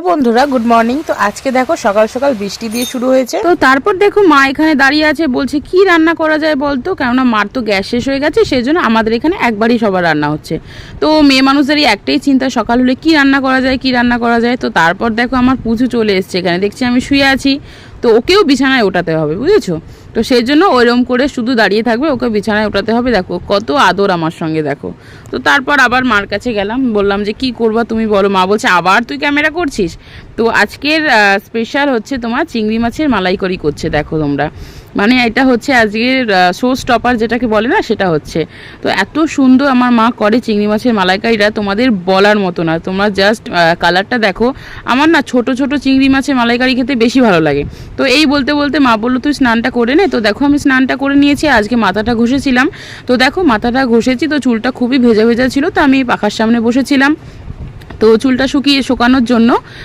বন্ধুরা good morning. তো আজকে দেখো সকাল সকাল বৃষ্টি দিয়ে শুরু হয়েছে। তো তারপর দেখো মা এখানে দাঁড়িয়ে আছে, বলছে কি রান্না করা যায় বলতো, কেননা মার তো গ্যাস শেষ হয়ে গেছে, সেই জন্য আমাদের এখানে একবারই সবার রান্না হচ্ছে। তো মেয়ে মানুষদেরই একটাই চিন্তা সকাল হলে কি রান্না করা যায় কি রান্না করা যায়। তো তারপর দেখো আমার পুজো চলে এসছে, এখানে দেখছি আমি শুয়ে আছি, তো ওকেও বিছানায় ওঠাতে হবে, বুঝেছো। তো সেই জন্য ওইরকম করে শুধু দাঁড়িয়ে থাকবে, ওকে বিছানায় ওঠাতে হবে। দেখো কত আদর আমার সঙ্গে, দেখো। তো তারপর আবার মার কাছে গেলাম, বললাম যে কি করবা তুমি বলো। মা বলছে আবার তুই ক্যামেরা করছিস। তো আজকের স্পেশাল হচ্ছে তোমার চিংড়ি মাছের মালাইকারি করছে, দেখো তোমরা। মানে এটা হচ্ছে আজকের শো স্টপার যেটাকে বলে না, সেটা হচ্ছে। তো এত সুন্দর আমার মা করে চিংড়ি মাছের মালাইকারিটা, তোমাদের বলার মতো না। তোমরা জাস্ট কালারটা দেখো। আমার না ছোট ছোট চিংড়ি মাছের মালাইকারি খেতে বেশি ভালো লাগে। তো এই বলতে বলতে মা বললো তুই স্নানটা করে নে। তো দেখো আমি স্নানটা করে নিয়েছি, আজকে মাথাটা ঘষেছিলাম। তো দেখো মাথাটা ঘষেছি, তো চুলটা খুবই ভেজা ভেজা ছিল, তো আমি পাখার সামনে বসেছিলাম তো চুলটা শুকানোর জন্য।